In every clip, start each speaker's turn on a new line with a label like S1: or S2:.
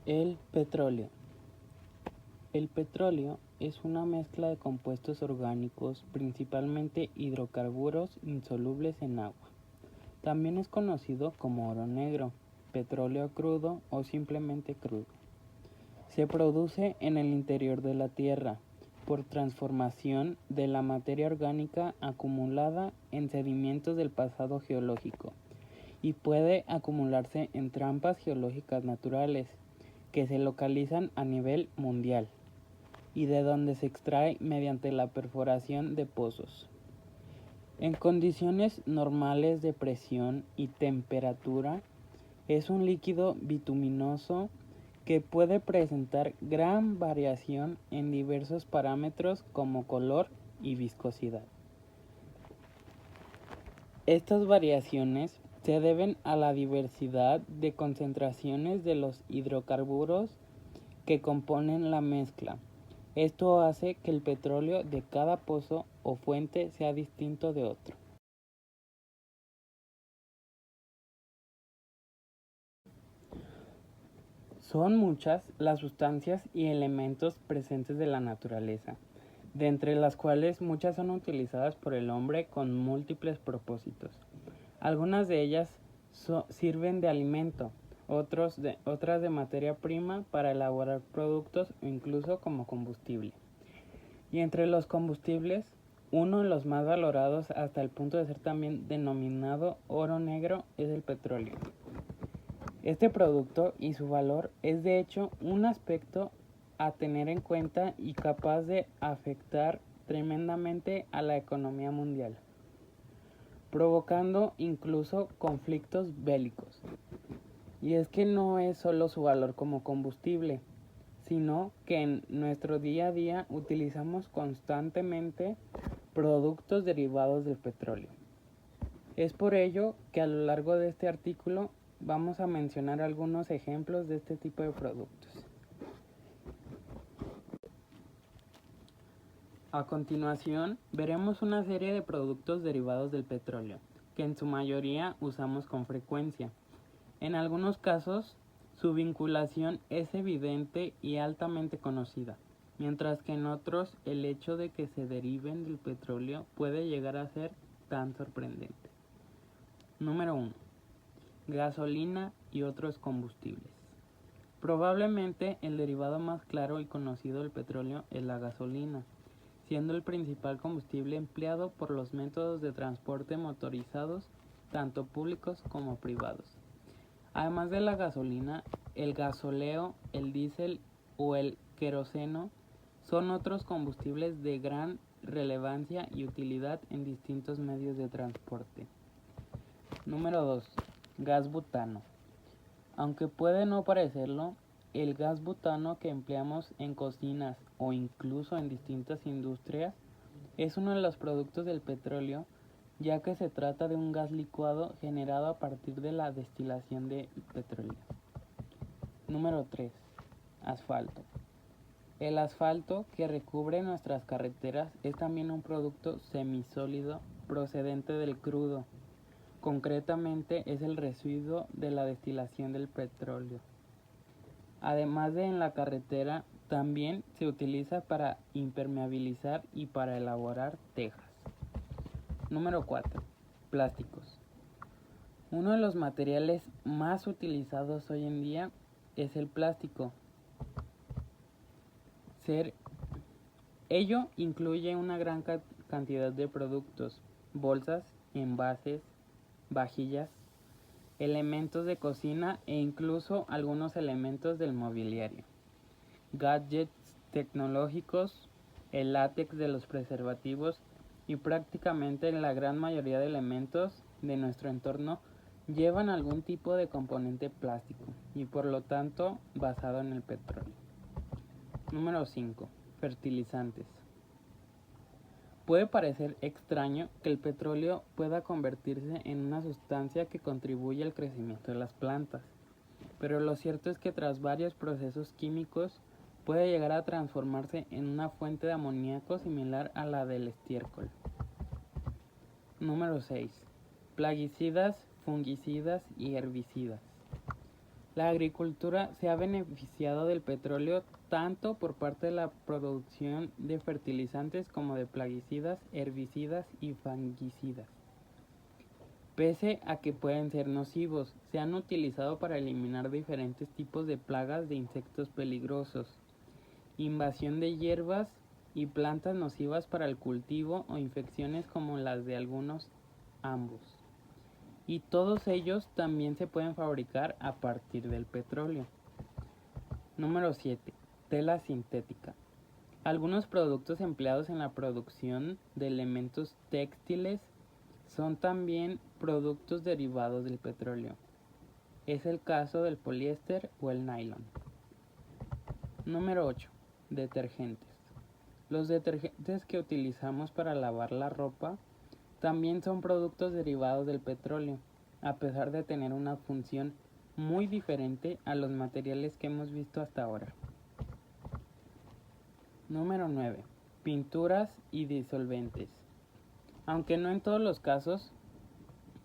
S1: El petróleo. El petróleo es una mezcla de compuestos orgánicos, principalmente hidrocarburos insolubles en agua. También es conocido como oro negro, petróleo crudo o simplemente crudo. Se produce en el interior de la Tierra por transformación de la materia orgánica acumulada en sedimentos del pasado geológico y puede acumularse en trampas geológicas naturales que se localizan a nivel mundial y de donde se extrae mediante la perforación de pozos. En condiciones normales de presión y temperatura, es un líquido bituminoso que puede presentar gran variación en diversos parámetros como color y viscosidad. Estas variaciones se deben a la diversidad de concentraciones de los hidrocarburos que componen la mezcla. Esto hace que el petróleo de cada pozo o fuente sea distinto de otro. Son muchas las sustancias y elementos presentes de la naturaleza, de entre las cuales muchas son utilizadas por el hombre con múltiples propósitos. Algunas de ellas sirven de alimento, otras de materia prima para elaborar productos o incluso como combustible. Y entre los combustibles, uno de los más valorados hasta el punto de ser también denominado oro negro es el petróleo. Este producto y su valor es de hecho un aspecto a tener en cuenta y capaz de afectar tremendamente a la economía mundial, provocando incluso conflictos bélicos. Y es que no es solo su valor como combustible, sino que en nuestro día a día utilizamos constantemente productos derivados del petróleo. Es por ello que a lo largo de este artículo vamos a mencionar algunos ejemplos de este tipo de productos. A continuación, veremos una serie de productos derivados del petróleo, que en su mayoría usamos con frecuencia. En algunos casos, su vinculación es evidente y altamente conocida, mientras que en otros el hecho de que se deriven del petróleo puede llegar a ser tan sorprendente. Número 1. Gasolina y otros combustibles. Probablemente el derivado más claro y conocido del petróleo es la gasolina, siendo el principal combustible empleado por los métodos de transporte motorizados, tanto públicos como privados. Además de la gasolina, el gasóleo, el diésel o el queroseno son otros combustibles de gran relevancia y utilidad en distintos medios de transporte. Número 2. Gas butano. Aunque puede no parecerlo, el gas butano que empleamos en cocinas o incluso en distintas industrias es uno de los productos del petróleo, ya que se trata de un gas licuado generado a partir de la destilación de petróleo. Número 3. Asfalto. El asfalto que recubre nuestras carreteras es también un producto semisólido procedente del crudo. Concretamente es el residuo de la destilación del petróleo. Además de en la carretera, también se utiliza para impermeabilizar y para elaborar tejas. Número 4. Plásticos. Uno de los materiales más utilizados hoy en día es el plástico. Ello incluye una gran cantidad de productos, bolsas, envases, vajillas, elementos de cocina e incluso algunos elementos del mobiliario, gadgets tecnológicos, el látex de los preservativos y prácticamente la gran mayoría de elementos de nuestro entorno llevan algún tipo de componente plástico y por lo tanto basado en el petróleo. Número 5. Fertilizantes. Puede parecer extraño que el petróleo pueda convertirse en una sustancia que contribuye al crecimiento de las plantas, pero lo cierto es que tras varios procesos químicos puede llegar a transformarse en una fuente de amoníaco similar a la del estiércol. Número 6. Plaguicidas, fungicidas y herbicidas. La agricultura se ha beneficiado del petróleo tanto por parte de la producción de fertilizantes como de plaguicidas, herbicidas y fungicidas. Pese a que pueden ser nocivos, se han utilizado para eliminar diferentes tipos de plagas de insectos peligrosos, invasión de hierbas y plantas nocivas para el cultivo o infecciones como las de algunos ambos. Y todos ellos también se pueden fabricar a partir del petróleo. Número 7. Tela sintética. Algunos productos empleados en la producción de elementos textiles son también productos derivados del petróleo. Es el caso del poliéster o el nylon. Número 8. Detergentes. Los detergentes que utilizamos para lavar la ropa también son productos derivados del petróleo, a pesar de tener una función muy diferente a los materiales que hemos visto hasta ahora. Número 9. Pinturas y disolventes. Aunque no en todos los casos,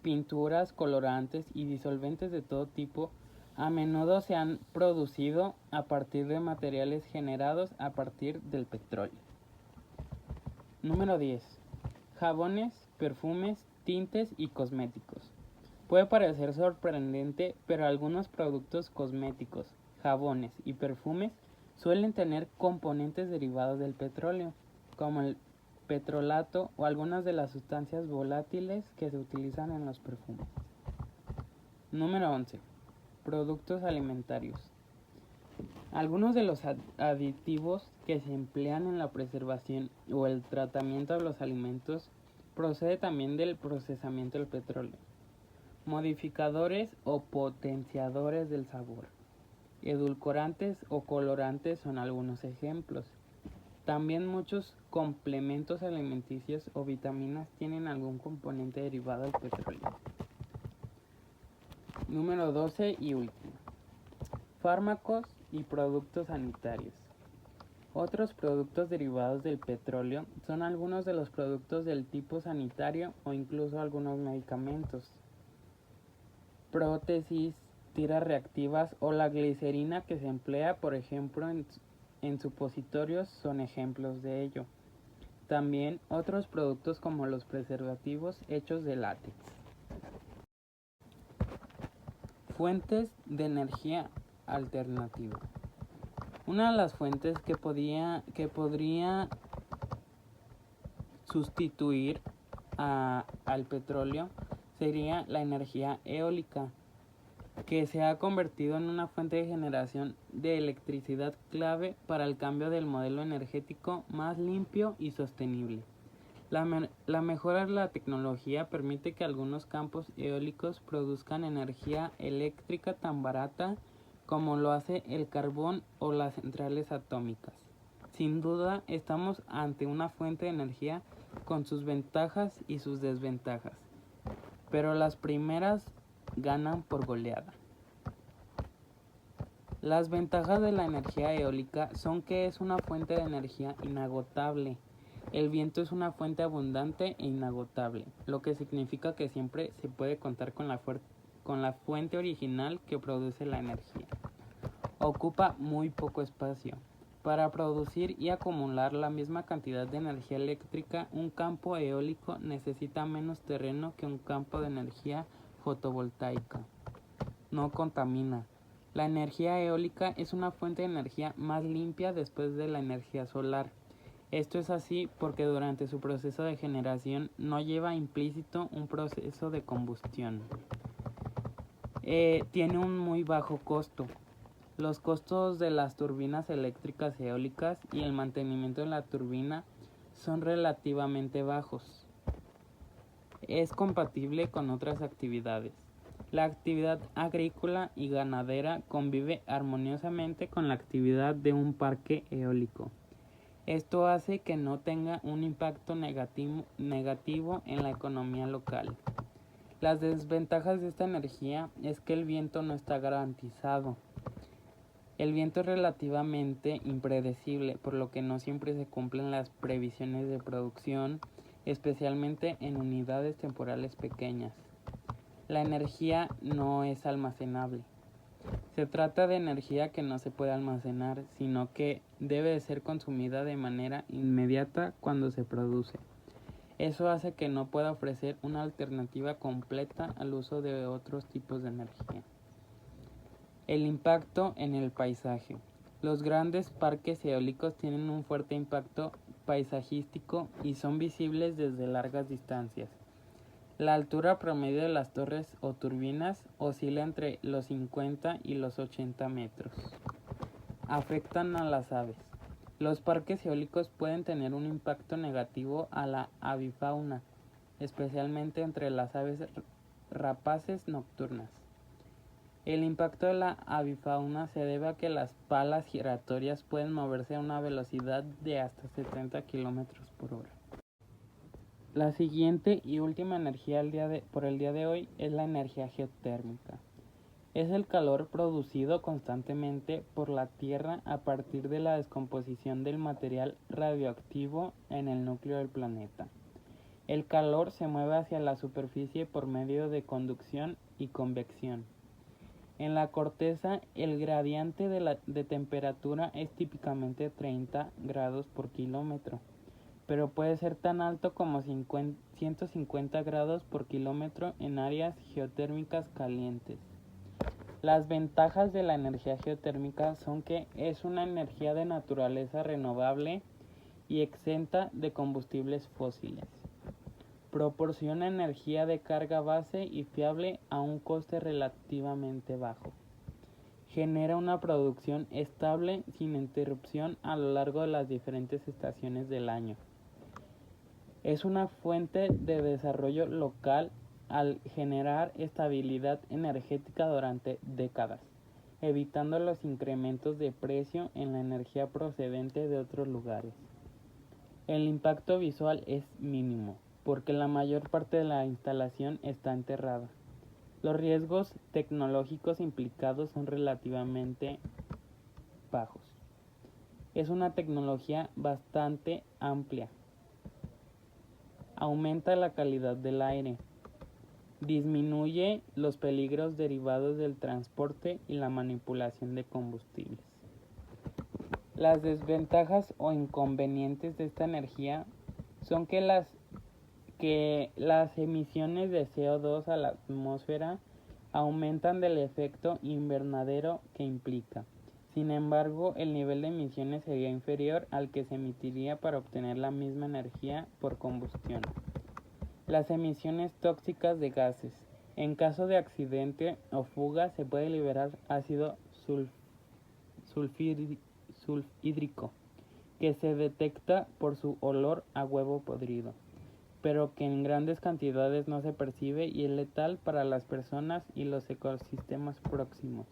S1: pinturas, colorantes y disolventes de todo tipo a menudo se han producido a partir de materiales generados a partir del petróleo. Número 10. Jabones, perfumes, tintes y cosméticos. Puede parecer sorprendente, pero algunos productos cosméticos, jabones y perfumes suelen tener componentes derivados del petróleo, como el petrolato o algunas de las sustancias volátiles que se utilizan en los perfumes. Número 11. Productos alimentarios. Algunos de los aditivos que se emplean en la preservación o el tratamiento de los alimentos procede también del procesamiento del petróleo. Modificadores o potenciadores del sabor. Edulcorantes o colorantes son algunos ejemplos. También muchos complementos alimenticios o vitaminas tienen algún componente derivado del petróleo. Número 12 y último. Fármacos y productos sanitarios. Otros productos derivados del petróleo son algunos de los productos del tipo sanitario o incluso algunos medicamentos. Prótesis, tiras reactivas o la glicerina que se emplea, por ejemplo, en supositorios son ejemplos de ello. También otros productos como los preservativos hechos de látex. Fuentes de energía alternativa. Una de las fuentes que podría sustituir al petróleo sería la energía eólica, que se ha convertido en una fuente de generación de electricidad clave para el cambio del modelo energético más limpio y sostenible. La mejora de la tecnología permite que algunos campos eólicos produzcan energía eléctrica tan barata como lo hace el carbón o las centrales atómicas. Sin duda, estamos ante una fuente de energía con sus ventajas y sus desventajas, pero las primeras ganan por goleada. Las ventajas de la energía eólica son que es una fuente de energía inagotable. El viento es una fuente abundante e inagotable, lo que significa que siempre se puede contar con la fuente original que produce la energía. Ocupa muy poco espacio. Para producir y acumular la misma cantidad de energía eléctrica, un campo eólico necesita menos terreno que un campo de energía fotovoltaica. No contamina. La energía eólica es una fuente de energía más limpia después de la energía solar. Esto es así porque durante su proceso de generación no lleva implícito un proceso de combustión. Tiene un muy bajo costo. Los costos de las turbinas eléctricas eólicas y el mantenimiento de la turbina son relativamente bajos. Es compatible con otras actividades. La actividad agrícola y ganadera convive armoniosamente con la actividad de un parque eólico. Esto hace que no tenga un impacto negativo en la economía local. Las desventajas de esta energía es que el viento no está garantizado. El viento es relativamente impredecible, por lo que no siempre se cumplen las previsiones de producción, especialmente en unidades temporales pequeñas. La energía no es almacenable. Se trata de energía que no se puede almacenar, sino que debe de ser consumida de manera inmediata cuando se produce. Eso hace que no pueda ofrecer una alternativa completa al uso de otros tipos de energía. El impacto en el paisaje. Los grandes parques eólicos tienen un fuerte impacto paisajístico y son visibles desde largas distancias. La altura promedio de las torres o turbinas oscila entre los 50 y los 80 metros. Afectan a las aves. Los parques eólicos pueden tener un impacto negativo a la avifauna, especialmente entre las aves rapaces nocturnas. El impacto de la avifauna se debe a que las palas giratorias pueden moverse a una velocidad de hasta 70 km por hora. La siguiente y última energía por el día de hoy es la energía geotérmica. Es el calor producido constantemente por la Tierra a partir de la descomposición del material radioactivo en el núcleo del planeta. El calor se mueve hacia la superficie por medio de conducción y convección. En la corteza, el gradiente de temperatura es típicamente 30 grados por kilómetro, pero puede ser tan alto como 150 grados por kilómetro en áreas geotérmicas calientes. Las ventajas de la energía geotérmica son que es una energía de naturaleza renovable y exenta de combustibles fósiles. Proporciona energía de carga base y fiable a un coste relativamente bajo. Genera una producción estable sin interrupción a lo largo de las diferentes estaciones del año. Es una fuente de desarrollo local al generar estabilidad energética durante décadas, evitando los incrementos de precio en la energía procedente de otros lugares. El impacto visual es mínimo, porque la mayor parte de la instalación está enterrada. Los riesgos tecnológicos implicados son relativamente bajos. Es una tecnología bastante amplia. Aumenta la calidad del aire. Disminuye los peligros derivados del transporte y la manipulación de combustibles. Las desventajas o inconvenientes de esta energía son que las emisiones de CO2 a la atmósfera aumentan del efecto invernadero que implica. Sin embargo, el nivel de emisiones sería inferior al que se emitiría para obtener la misma energía por combustión. Las emisiones tóxicas de gases. En caso de accidente o fuga se puede liberar ácido sulfhídrico, que se detecta por su olor a huevo podrido, pero que en grandes cantidades no se percibe y es letal para las personas y los ecosistemas próximos.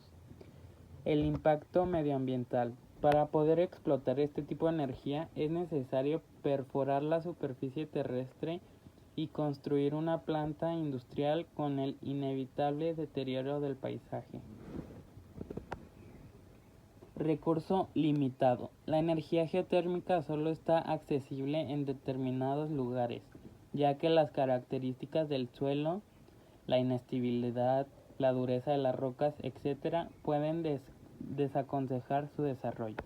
S1: El impacto medioambiental. Para poder explotar este tipo de energía es necesario perforar la superficie terrestre y construir una planta industrial con el inevitable deterioro del paisaje. Recurso limitado. La energía geotérmica solo está accesible en determinados lugares, ya que las características del suelo, la inestabilidad, la dureza de las rocas, etc., pueden desaconsejar su desarrollo.